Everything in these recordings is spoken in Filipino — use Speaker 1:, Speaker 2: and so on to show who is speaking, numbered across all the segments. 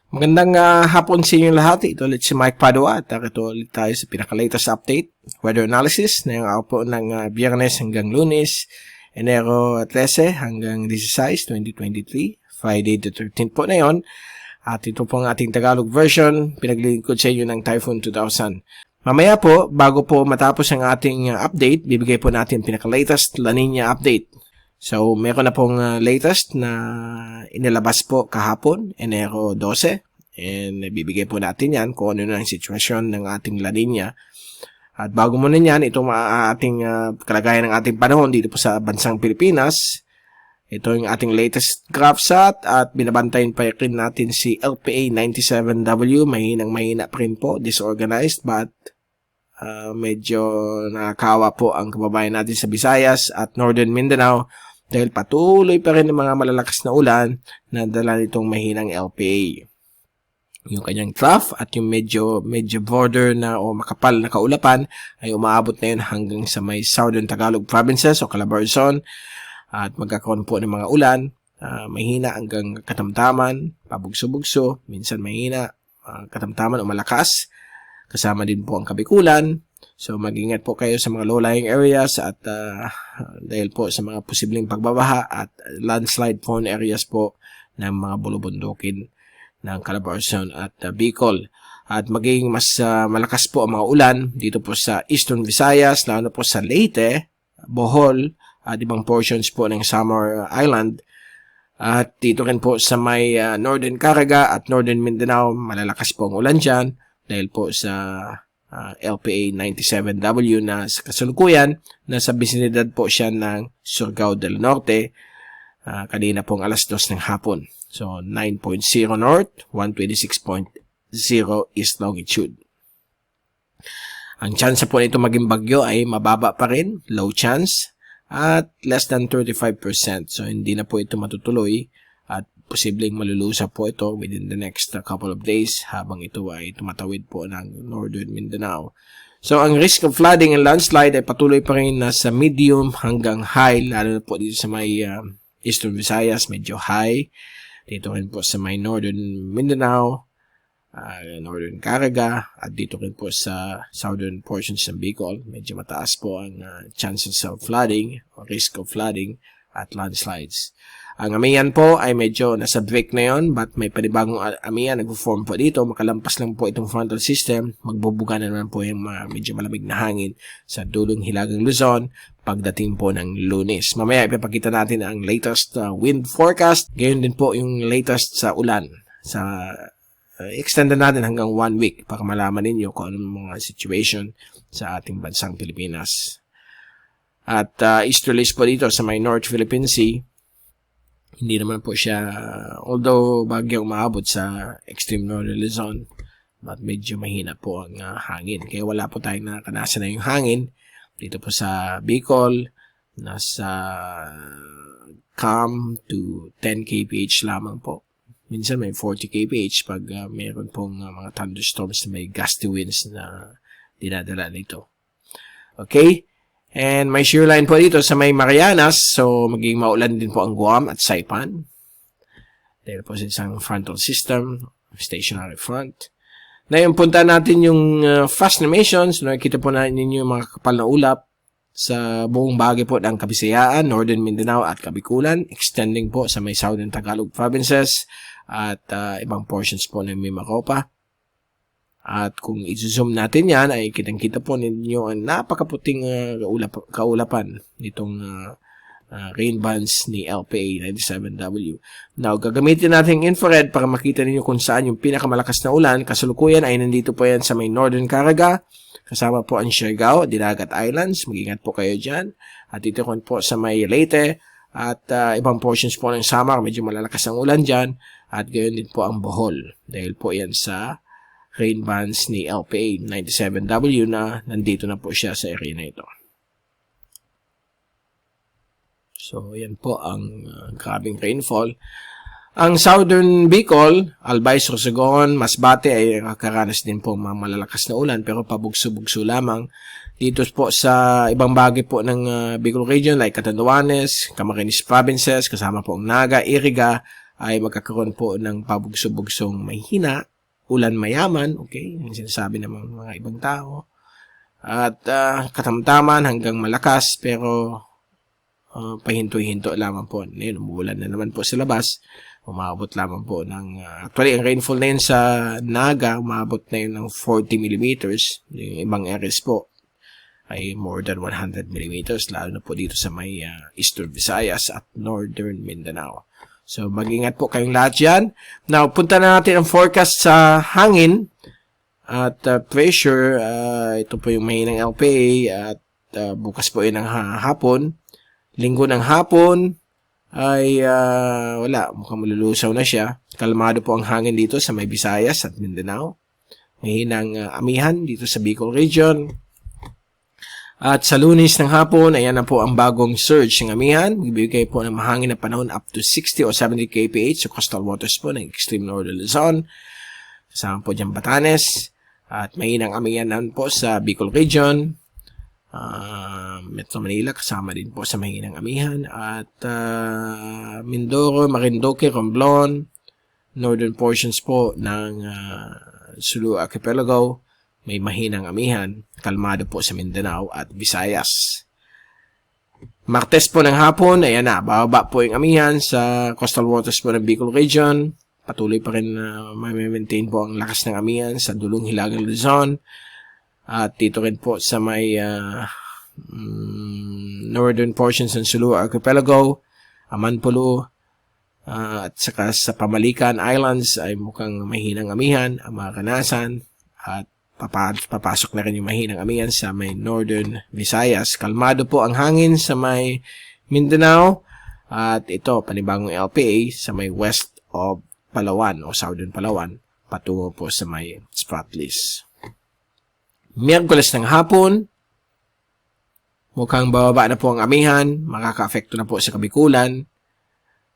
Speaker 1: Magandang hapon sa inyo lahat. Ito ulit si Mike Padua at ito ulit tayo sa pinaka-latest update, weather analysis na yung po ng Biyernes hanggang Lunes, Enero 13 hanggang 16, 2023, Friday the 13th po na yun. At ito po ang ating Tagalog version, pinaglilingkod sa inyo ng Typhoon 2000. Mamaya po, bago po matapos ang ating update, bibigay po natin pinaka-latest La Nina update. So, meron na pong latest na inilabas po kahapon, Enero 12. And bibigay po natin yan kung ano na ang sitwasyon ng ating La Nina. At bago muna yan, ito ating kalagayan ng ating panahon dito po sa bansang Pilipinas. Ito yung ating latest GraphSat at binabantayan pa rin natin si LPA 97W. Mahina pa rin po, disorganized but medyo nakakawa po ang kababayan natin sa Visayas at Northern Mindanao dahil patuloy pa rin ang mga malalakas na ulan na dala nitong mahinang LPA. Yung kanyang trough at yung medyo border na o makapal na kaulapan ay umaabot na yun hanggang sa may Southern Tagalog provinces o Calabarzon at magkakaroon po ng mga ulan, mahina hanggang katamtaman, pabugso-bugso, minsan mahina, katamtaman o malakas. Kasama din po ang Kabikulan. So, mag-ingat po kayo sa mga low-lying areas at dahil po sa mga posibleng pagbabaha at landslide prone areas po ng mga bulubundukin ng Calabarzon at Bicol. At magiging mas malakas po ang mga ulan dito po sa Eastern Visayas, lalo po sa Leyte, Bohol, at ibang portions po ng Samar Island. At dito rin po sa may Northern Caraga at Northern Mindanao, malalakas po ang ulan dyan. Dahil po sa LPA 97W na sa kasalukuyan, nasa bisinidad po siya ng Surigao del Norte, kanina pong alas 2 ng hapon. So, 9.0 north, 126.0 east longitude. Ang chance po nito maging bagyo ay mababa pa rin, low chance, at less than 35%. So, hindi na po ito matutuloy. At posibleng malulusa po ito within the next couple of days habang ito ay tumatawid po ng Northern Mindanao. So, ang risk of flooding and landslide ay patuloy pa rin nasa medium hanggang high, lalo na po dito sa may Eastern Visayas, medyo high. Dito rin po sa may Northern Mindanao, Northern Caraga, at dito rin po sa southern portions ng Bicol. Medyo mataas po ang chances of flooding, or risk of flooding, at landslides. Ang Amihan po ay medyo nasa break na yon, but may panibagong Amihan nagpo-form po dito. Makalampas lang po itong frontal system, magbubuga na naman po yung medyo malamig na hangin sa dulong Hilagang Luzon pagdating po ng Lunes. Mamaya ipapakita natin ang latest wind forecast. Gayon din po yung latest sa ulan. Extend natin hanggang 1 week para malaman ninyo kung anong mga situation sa ating bansang Pilipinas. At easterlies po dito sa may North Philippine Sea, hindi naman po siya, although bagyong maabot sa extreme northern Luzon, but medyo mahina po ang hangin. Kaya wala po tayong nakanasan na yung hangin. Dito po sa Bicol, nasa calm to 10 kph lamang po. Minsan may 40 kph pag mayroon pong mga thunderstorms na may gusty winds na dinadala nito. Okay? And may shear line po dito sa may Marianas. So, magiging maulan din po ang Guam at Saipan. Dahil po sa isang frontal system, stationary front. Ngayon, punta natin yung fast animations. Nakikita po natin yung mga kapal na ulap sa buong bahagi po ng Kabisayaan, Northern Mindanao at Kabikulan. Extending po sa may Southern Tagalog provinces at ibang portions po ng Mimaropa. At kung i-zoom natin yan, ay kitang-kita po ninyo ang napakaputing kaulapan nitong rain bands ni LPA 97W. Now, gagamitin natin infrared para makita ninyo kung saan yung pinakamalakas na ulan. Kasalukuyan ay nandito po yan sa may Northern Caraga. Kasama po ang Surigao, Dinagat Islands. Mag-ingat po kayo dyan. At dito po sa may Leyte at ibang portions po ng Samar. Medyo malalakas ang ulan dyan. At gayon din po ang Bohol. Dahil po yan sa rain bands ni LPA 97W na nandito na po siya sa area na ito. So, yan po ang grabing rainfall. Ang Southern Bicol, Albay, Sorsogon, Masbate ay nakakaranas din po mga malalakas na ulan pero pabugso-bugso lamang. Dito po sa ibang bagay po ng Bicol region like Catanduanes, Camarines Provinces, kasama po ang Naga, Iriga, ay magkakaroon po ng pabugso-bugsong mahina, ulan mayaman, okay, yung sinasabi ng mga ibang tao. At katamtaman hanggang malakas, pero pahinto-hinto lamang po. Ngayon, umuulan na naman po sa labas. Umabot lamang po ng, actually, ang rainfall na yun sa Naga, umabot na yun ng 40 millimeters. Yung ibang areas po ay more than 100 millimeters, lalo na po dito sa may Eastern Visayas at Northern Mindanao. So, mag-ingat po kayong lahat dyan. Now, punta na natin ang forecast sa hangin at pressure. Ito po yung mahinang LPA at bukas po yun ng hapon. Linggo ng hapon ay wala, mukhang malulusaw na siya. Kalmado po ang hangin dito sa may Visayas at Mindanao. Mahinang amihan dito sa Bicol region. At sa Lunes ng hapon, ayan na po ang bagong surge ng amihan. Magbibigay po ng mahangin na panahon up to 60 o 70 kph sa coastal waters po ng extreme northern Luzon. Kasama po dyan Batanes. At mahinang amihan naman po sa Bicol region. Metro Manila, kasama din po sa mahinang amihan. At Mindoro, Marinduque, Romblon, northern portions po ng Sulu Archipelago. May mahinang amihan, kalmado po sa Mindanao at Visayas. Martes po ng hapon, ayan na, bababa po yung amihan sa coastal waters po ng Bicol region. Patuloy pa rin may-maintain po ang lakas ng amihan sa Dulong Hilagang Luzon. At dito rin po sa may northern portions ng Sulu Archipelago, Amanpulo, at saka sa Pamalican Islands ay mukhang mahinang amihan, ang mga Kanasan, at papasok na rin yung mahinang amihan sa may northern Visayas. Kalmado po ang hangin sa may Mindanao at ito panibagong LPA sa may west of Palawan o southern Palawan patungo po sa may Spratlys. Miyerkules ng hapon, mukhang bababa na po ang amihan, makaka-apekto na po sa Kabikulan,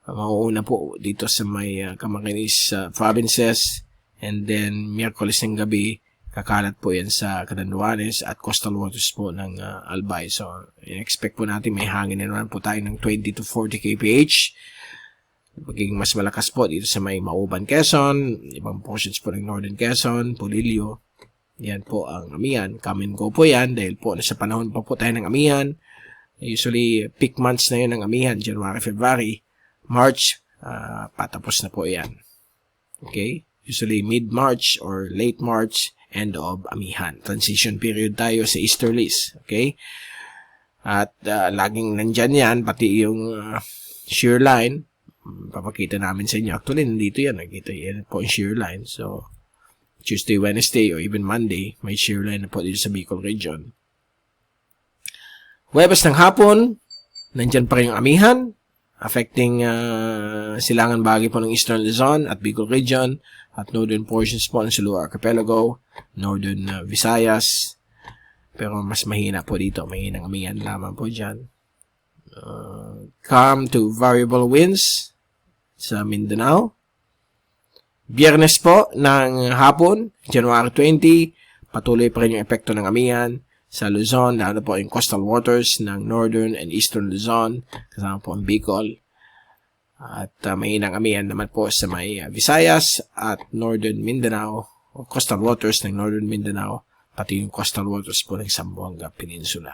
Speaker 1: mauuna po dito sa may Camarines provinces, and then Miyerkules ng gabi kakalat po yan sa Catanduanes at coastal waters po ng Albay. So, in-expect po natin may hangin na naman po tayo ng 20 to 40 kph. Magiging mas malakas po dito sa may Mauban, Quezon, ibang portions po ng Northern Quezon, Polillo. Yan po ang amihan. Come and go po yan dahil po nasa panahon pa po tayo ng amihan. Usually, peak months na yun ng amihan, January, February, March, patapos na po yan. Okay? Usually mid-March or late March, end of amihan. Transition period tayo sa easterlies. Okay? At laging nandyan yan, pati yung shear line. Papakita namin sa inyo. Actually, nandito yan. Nakita yan po yung shear line. So, Tuesday, Wednesday, or even Monday, may shear line na po dito sa Bicol region. Huwebes ng hapon, nandyan pa rin yung amihan, affecting silangan bahagi po ng Eastern Luzon at Bicol region, at northern portions po ng Sulu Archipelago, northern Visayas, pero mas mahina po dito, mahinang amihan lamang po dyan. Calm to variable winds sa Mindanao. Biyernes po ng hapon, January 20, patuloy pa rin yung epekto ng amihan sa Luzon, lalo po yung coastal waters ng northern and eastern Luzon, kasama po ang Bicol. At mahinang amihan naman po sa may Visayas at northern Mindanao, o coastal waters ng northern Mindanao, pati yung coastal waters po ng Zamboanga Peninsula.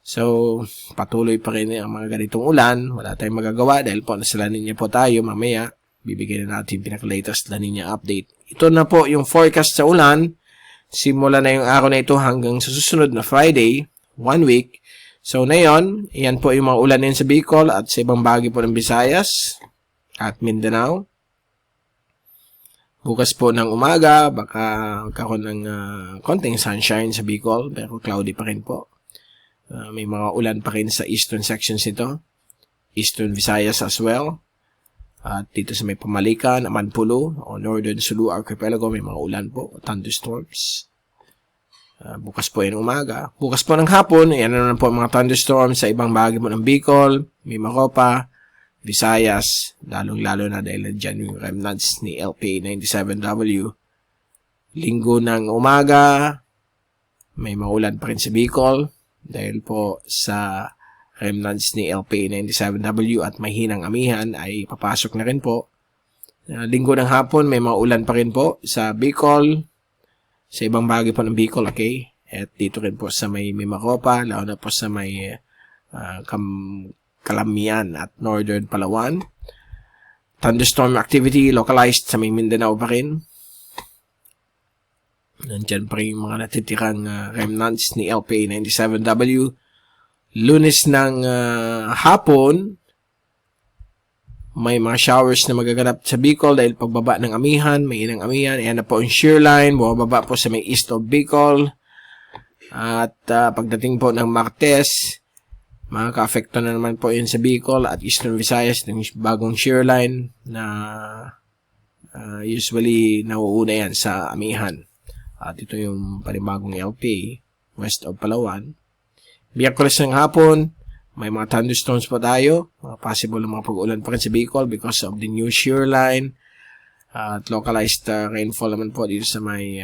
Speaker 1: So, patuloy pa rin ang mga ganitong ulan. Wala tayong magagawa dahil po nasa La Nina po tayo mamaya. Bibigyan na natin yung pinaka-latest La Nina update. Ito na po yung forecast sa ulan. Simula na yung araw na ito hanggang sa susunod na Friday, 1 week. So, ngayon, yan po yung mga ulan din sa Bicol at sa ibang bahagi po ng Visayas at Mindanao. Bukas po ng umaga, baka magkaroon ng konting sunshine sa Bicol, pero cloudy pa rin po. May mga ulan pa rin sa eastern sections nito. Eastern Visayas as well. At dito sa may Pamalican, Amanpulo, o northern Sulu Archipelago, may mga ulan po, thunderstorms. Bukas po yung umaga. Bukas po ng hapon, yan na naman po mga thunderstorms sa ibang bahagi po ng Bicol, Mimaropa, Visayas, lalong-lalo na dahil dyan yung remnants ni LPA97W. Linggo ng umaga, may maulan pa rin sa Bicol, dahil po sa remnants ni LPA97W at mahinang amihan ay papasok na rin po. Linggo ng hapon, may mga ulan pa rin po sa Bicol, sa ibang bahagi po ng Bicol, okay? At dito rin po sa may Mimaropa, lalo na po sa may Calamian at Northern Palawan. Thunderstorm activity localized sa may Mindanao pa rin. Nandyan pa rin yung mga natitirang remnants ni LPA 97W. Lunes ng hapon, may mga showers na magaganap sa Bicol dahil pagbaba ng amihan, may inang amihan. Ayan na po ang shear line, bumababa po sa may east of Bicol. At pagdating po ng Martes, makaka-affecto na naman po yun sa Bicol at Eastern Visayas ng bagong shear line na usually nauuna yan sa amihan. At ito yung panibagong LPA, west of Palawan. Miyerkules ng hapon, may mga thunderstorms pa tayo. Possible na mga pag-ulan pa rin sa Bicol because of the new shear line. At localized rainfall naman po dito sa may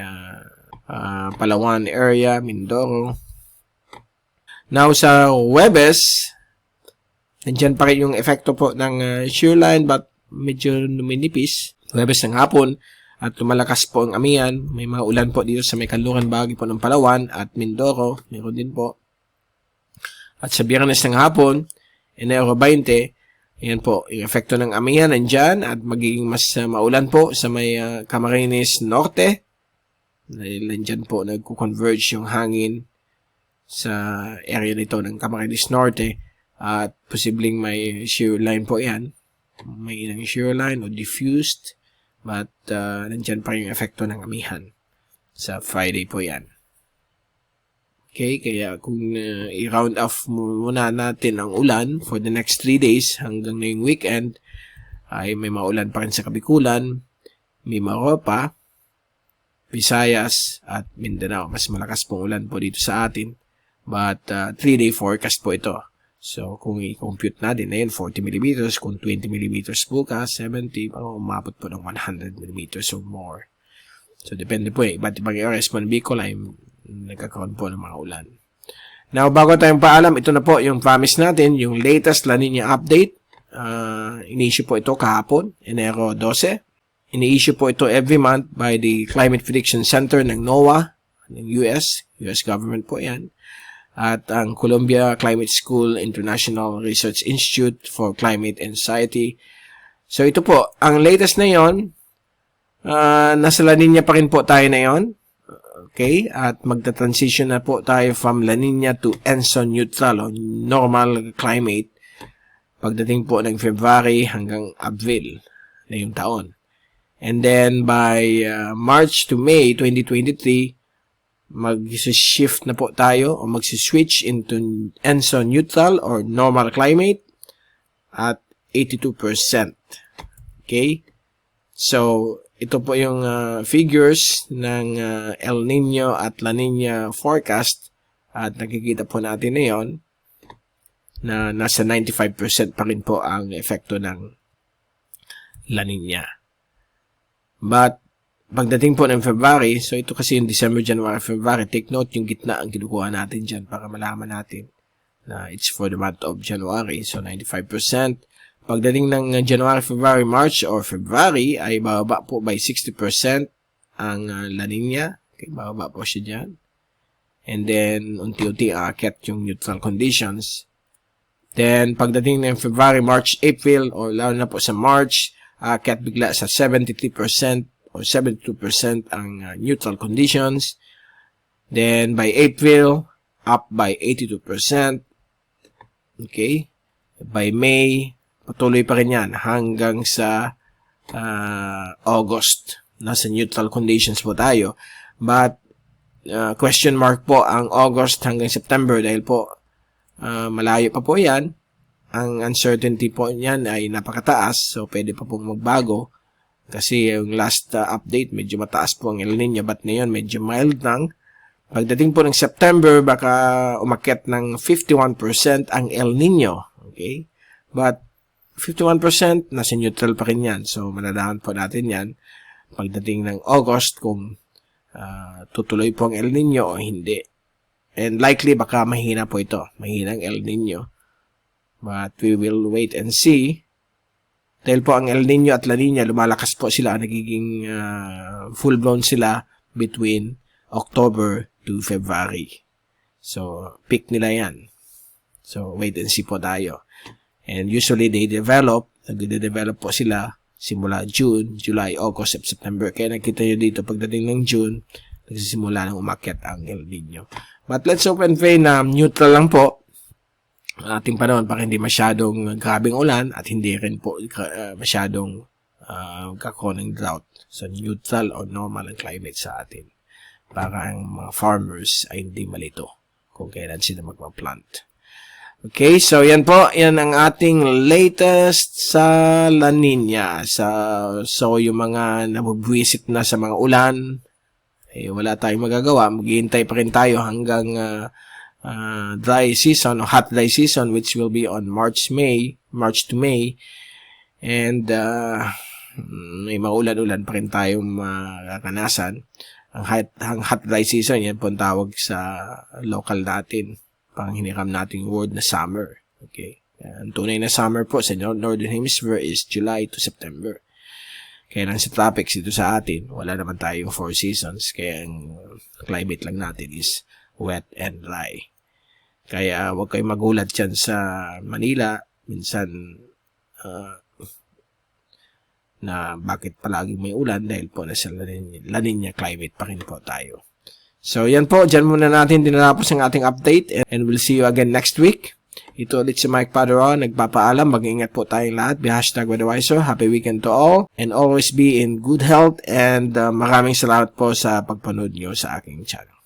Speaker 1: Palawan area, Mindoro. Now sa Huwebes, nandyan pa rin yung epekto po ng shear line but medyo numinipis. Huwebes ng hapon, at lumalakas po ang amihan. May mga ulan po dito sa may kanluran bahagi po ng Palawan at Mindoro. Meron din po. At sa Biyernes ng hapon, Enero 20, ayan po, yung efekto ng amihan nandyan at magiging mas maulan po sa may Camarines Norte. Dahil nandyan po nagko-converge yung hangin sa area nito ng Camarines Norte at posibleng may shear line po yan. May inang shear line o diffused. But nandyan pa yung efekto ng amihan. Sa Friday po yan. Okay, kaya kung i-round off muna natin ang ulan for the next 3 days hanggang ngayong weekend, ay may maulan pa rin sa Kabikulan, Mimaropa, Visayas, at Mindanao. Mas malakas pong ulan po dito sa atin. But 3-day forecast po ito. So, kung i-compute natin, ayun, 40 mm, kung 20 mm bukas, 70, umabot po ng 100 mm or more. So, depende po iba't ibang areas po ng Bicol ay nagkakaroon po ng mga ulan. Now, bago tayong paalam, ito na po yung promise natin, yung latest La Nina update. In-issue po ito kahapon, Enero 12. In-issue po ito every month by the Climate Prediction Center ng NOAA, ng US government po yan. At ang Columbia Climate School International Research Institute for Climate and Society. So ito po, ang latest na yon, nasa La Nina pa rin po tayo na yon. Okay, at magta-transition na po tayo from La Nina to ENSO neutral o normal climate pagdating po ng February hanggang Abril na yung taon. And then by March to May 2023, mag-shift na po tayo o mag-switch into ENSO neutral or normal climate at 82%. Okay? So, ito po yung figures ng El Nino at La Nina forecast at nakikita po natin ngayon na nasa 95% pa rin po ang epekto ng La Nina. But, pagdating po ng February, so ito kasi yung December, January, February, take note yung gitna ang kinukuha natin dyan para malaman natin na it's for the month of January. So, 95%. Pagdating ng January, February, March, or February, ay bababa po by 60% ang La Nina. Okay, bababa po siya dyan. And then, unti-unti aakyat yung neutral conditions. Then, pagdating ng February, March, April, or lalo na po sa March, aakyat bigla sa 73% or 72% ang neutral conditions. Then, by April, up by 82%. Okay? By May, patuloy pa rin yan hanggang sa August. Nasa neutral conditions po tayo. But, question mark po ang August hanggang September dahil po malayo pa po yan. Ang uncertainty po niyan ay napakataas. So, pwede pa pong magbago. Kasi yung last update, medyo mataas po ang El Nino, but ngayon medyo mild lang. Pagdating po ng September, baka umakyat ng 51% ang El Nino. Okay? But 51%, nasa neutral pa rin yan. So, malalaman po natin yan pagdating ng August kung tutuloy po ang El Nino o hindi. And likely, baka mahina po ito. Mahina ang El Nino. But we will wait and see. Dahil po ang El Nino at La Nina, lumalakas po sila, nagiging full-blown sila between October to February. So, peak nila yan. So, wait and see po tayo. And usually, nagde-develop po sila simula June, July, August, September. Kaya nakita nyo dito, pagdating ng June, nagsisimula ng umakyat ang El Nino. But let's hope and pray na neutral lang po ating panahon para hindi masyadong grabing ulan at hindi rin po masyadong magkakaroon ng drought. So, neutral or normal ang climate sa atin para ang mga farmers ay hindi malito kung kailan sila magpa-plant. Okay, so yan po, yan ang ating latest sa La Nina. So yung mga nabubwisit na sa mga ulan, wala tayong magagawa. Maghihintay pa rin tayo hanggang dry season o hot dry season, which will be on March to May. And may maulan-ulan pa rin tayong makakanasan. Ang hot dry season, yan po ang tawag sa local natin. Pang hiniram natin yung word na summer. Okay. Ang tunay na summer po sa Northern Hemisphere is July to September. Kaya lang sa tropics dito sa atin, wala naman tayong 4 seasons. Kaya ang climate lang natin is wet and dry. Kaya huwag kayong magulat dyan sa Manila. Minsan, na bakit palaging may ulan dahil po nasa La Nina climate pa rin po tayo. So, yan po. Diyan muna natin dinatapos ang ating update and we'll see you again next week. Ito ulit si Mike Padron. Nagpapaalam. Mag-ingat po tayong lahat. #Weatherwiser. Happy weekend to all. And always be in good health. And maraming salamat po sa pagpanood nyo sa aking channel.